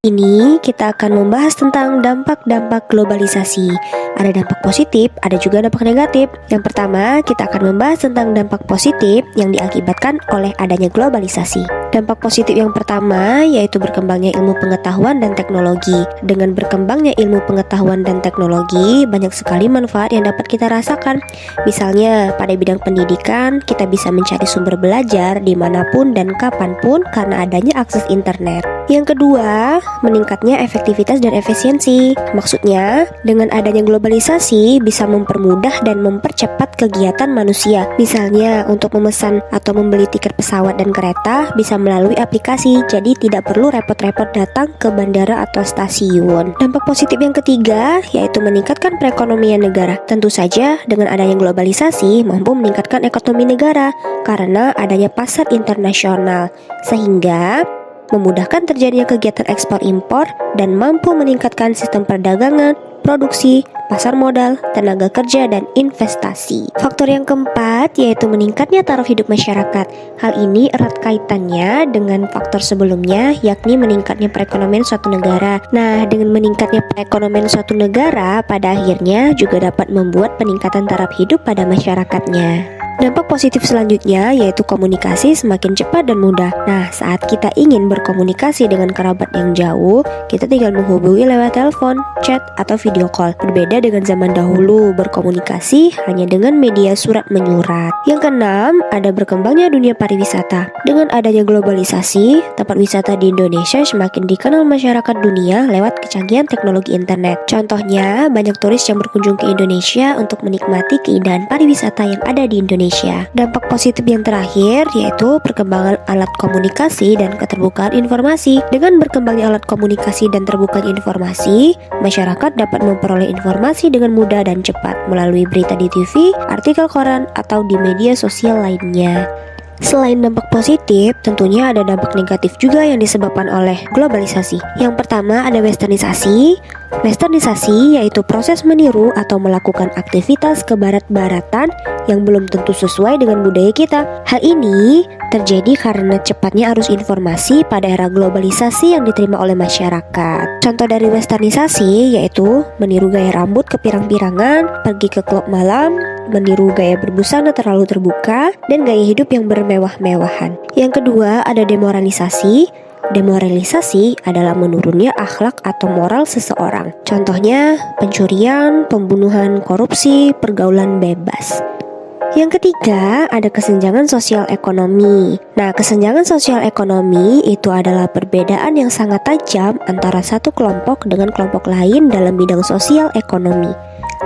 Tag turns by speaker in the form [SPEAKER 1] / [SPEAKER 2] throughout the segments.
[SPEAKER 1] ini kita akan membahas tentang dampak-dampak globalisasi. Ada dampak positif, ada juga dampak negatif. Yang pertama, kita akan membahas tentang dampak positif yang diakibatkan oleh adanya globalisasi. Dampak positif yang pertama yaitu berkembangnya ilmu pengetahuan dan teknologi. Dengan berkembangnya ilmu pengetahuan dan teknologi, banyak sekali manfaat yang dapat kita rasakan. Misalnya, pada bidang pendidikan, kita bisa mencari sumber belajar dimanapun dan kapanpun karena adanya akses internet. Yang kedua, meningkatnya efektivitas dan efisiensi. Maksudnya, dengan adanya globalisasi bisa mempermudah dan mempercepat kegiatan manusia. Misalnya, untuk memesan atau membeli tiket pesawat dan kereta bisa melalui aplikasi, jadi tidak perlu repot-repot datang ke bandara atau stasiun. Dampak positif yang ketiga yaitu meningkatkan perekonomian negara. Tentu saja, dengan adanya globalisasi mampu meningkatkan ekonomi negara karena adanya pasar internasional, sehingga memudahkan terjadinya kegiatan ekspor impor dan mampu meningkatkan sistem perdagangan, produksi, pasar modal, tenaga kerja, dan investasi. Faktor yang keempat yaitu meningkatnya taraf hidup masyarakat. Hal ini erat kaitannya dengan faktor sebelumnya, yakni meningkatnya perekonomian suatu negara. Nah, dengan meningkatnya perekonomian suatu negara, pada akhirnya juga dapat membuat peningkatan taraf hidup pada masyarakatnya. Dampak positif selanjutnya yaitu komunikasi semakin cepat dan mudah. Nah, saat kita ingin berkomunikasi dengan kerabat yang jauh, kita tinggal menghubungi lewat telepon, chat, atau video call. Berbeda dengan zaman dahulu, berkomunikasi hanya dengan media surat menyurat. Yang keenam, ada berkembangnya dunia pariwisata. Dengan adanya globalisasi, tempat wisata di Indonesia semakin dikenal masyarakat dunia lewat kecanggihan teknologi internet. Contohnya, banyak turis yang berkunjung ke Indonesia untuk menikmati keindahan pariwisata yang ada di Indonesia. Dampak positif yang terakhir yaitu perkembangan alat komunikasi dan keterbukaan informasi. Dengan berkembangnya alat komunikasi dan terbukanya informasi, masyarakat dapat memperoleh informasi dengan mudah dan cepat melalui berita di TV, artikel koran, atau di media sosial lainnya. Selain dampak positif, tentunya ada dampak negatif juga yang disebabkan oleh globalisasi. Yang pertama ada westernisasi. Westernisasi yaitu proses meniru atau melakukan aktivitas kebarat-baratan yang belum tentu sesuai dengan budaya kita. Hal ini terjadi karena cepatnya arus informasi pada era globalisasi yang diterima oleh masyarakat. Contoh dari westernisasi yaitu meniru gaya rambut kepirang-pirangan, pergi ke klub malam, meniru gaya berbusana terlalu terbuka, dan gaya hidup yang bermewah-mewahan. Yang kedua ada demoralisasi. Demoralisasi adalah menurunnya akhlak atau moral seseorang. Contohnya pencurian, pembunuhan, korupsi, pergaulan bebas. Yang ketiga, ada kesenjangan sosial ekonomi. Nah, kesenjangan sosial ekonomi itu adalah perbedaan yang sangat tajam antara satu kelompok dengan kelompok lain dalam bidang sosial ekonomi.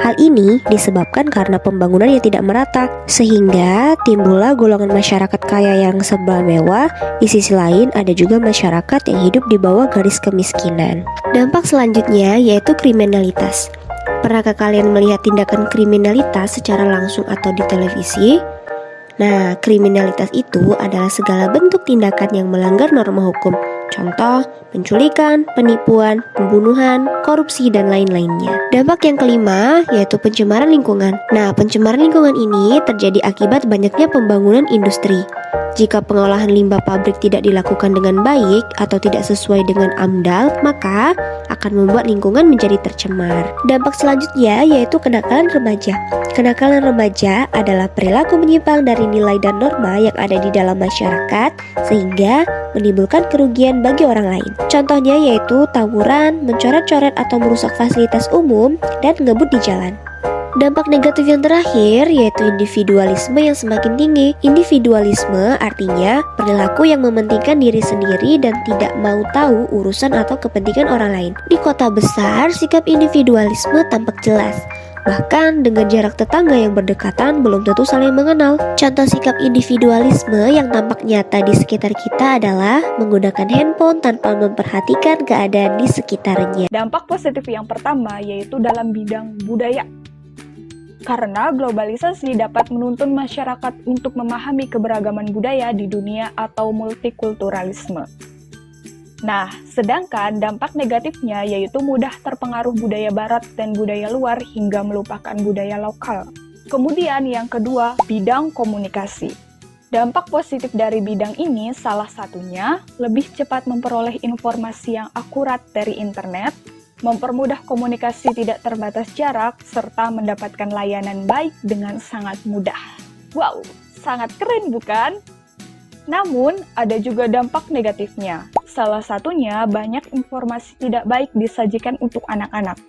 [SPEAKER 1] Hal ini disebabkan karena pembangunan yang tidak merata, sehingga timbullah golongan masyarakat kaya yang serba mewah. Di sisi lain ada juga masyarakat yang hidup di bawah garis kemiskinan. Dampak selanjutnya yaitu kriminalitas. Pernahkah kalian melihat tindakan kriminalitas secara langsung atau di televisi? Nah, kriminalitas itu adalah segala bentuk tindakan yang melanggar norma hukum. Contoh, penculikan, penipuan, pembunuhan, korupsi, dan lain-lainnya. Dampak yang kelima yaitu pencemaran lingkungan. Nah, pencemaran lingkungan ini terjadi akibat banyaknya pembangunan industri. Jika pengolahan limbah pabrik tidak dilakukan dengan baik atau tidak sesuai dengan AMDAL, maka akan membuat lingkungan menjadi tercemar. Dampak selanjutnya yaitu kenakalan remaja. Kenakalan remaja adalah perilaku menyimpang dari nilai dan norma yang ada di dalam masyarakat sehingga menimbulkan kerugian bagi orang lain. Contohnya yaitu tawuran, mencoret-coret atau merusak fasilitas umum, dan ngebut di jalan. Dampak negatif yang terakhir yaitu individualisme yang semakin tinggi. Individualisme artinya perilaku yang mementingkan diri sendiri dan tidak mau tahu urusan atau kepentingan orang lain. Di kota besar, sikap individualisme tampak jelas. Bahkan dengan jarak tetangga yang berdekatan belum tentu saling mengenal. Contoh sikap individualisme yang tampak nyata di sekitar kita adalah menggunakan handphone tanpa memperhatikan keadaan di sekitarnya.
[SPEAKER 2] Dampak positif yang pertama yaitu dalam bidang budaya. Karena globalisasi dapat menuntun masyarakat untuk memahami keberagaman budaya di dunia atau multikulturalisme. Nah, sedangkan dampak negatifnya yaitu mudah terpengaruh budaya barat dan budaya luar hingga melupakan budaya lokal. Kemudian yang kedua, bidang komunikasi. Dampak positif dari bidang ini salah satunya lebih cepat memperoleh informasi yang akurat dari internet, mempermudah komunikasi tidak terbatas jarak, serta mendapatkan layanan baik dengan sangat mudah. Wow, sangat keren bukan? Namun, ada juga dampak negatifnya. Salah satunya banyak informasi tidak baik disajikan untuk anak-anak.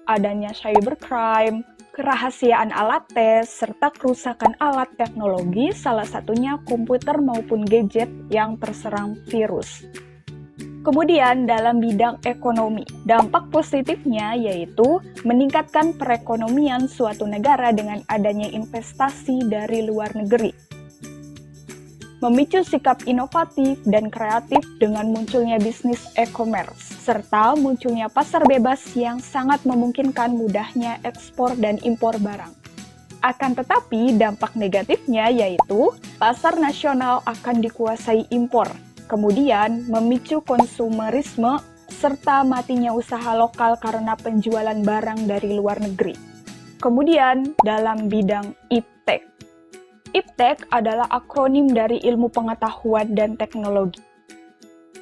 [SPEAKER 2] Adanya cybercrime, kerahasiaan alat tes, serta kerusakan alat teknologi, salah satunya komputer maupun gadget yang terserang virus. Kemudian dalam bidang ekonomi, dampak positifnya yaitu meningkatkan perekonomian suatu negara dengan adanya investasi dari luar negeri. Memicu sikap inovatif dan kreatif dengan munculnya bisnis e-commerce, serta munculnya pasar bebas yang sangat memungkinkan mudahnya ekspor dan impor barang. Akan tetapi, dampak negatifnya yaitu pasar nasional akan dikuasai impor, kemudian memicu konsumerisme, serta matinya usaha lokal karena penjualan barang dari luar negeri. Kemudian, dalam bidang iptek. Iptek adalah akronim dari ilmu pengetahuan dan teknologi.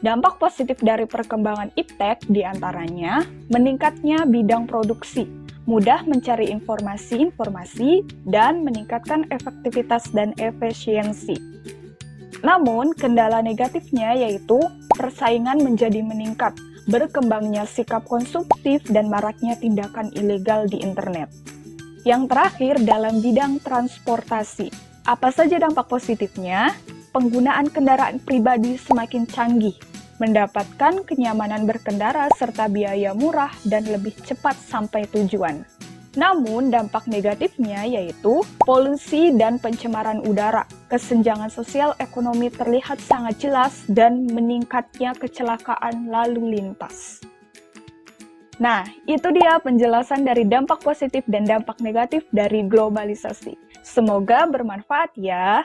[SPEAKER 2] Dampak positif dari perkembangan iptek diantaranya meningkatnya bidang produksi, mudah mencari informasi-informasi, dan meningkatkan efektivitas dan efisiensi. Namun, kendala negatifnya yaitu persaingan menjadi meningkat, berkembangnya sikap konsumtif, dan maraknya tindakan ilegal di internet. Yang terakhir, dalam bidang transportasi. Apa saja dampak positifnya? Penggunaan kendaraan pribadi semakin canggih, mendapatkan kenyamanan berkendara serta biaya murah dan lebih cepat sampai tujuan. Namun, dampak negatifnya yaitu polusi dan pencemaran udara. Kesenjangan sosial ekonomi terlihat sangat jelas dan meningkatnya kecelakaan lalu lintas. Nah, itu dia penjelasan dari dampak positif dan dampak negatif dari globalisasi. Semoga bermanfaat ya.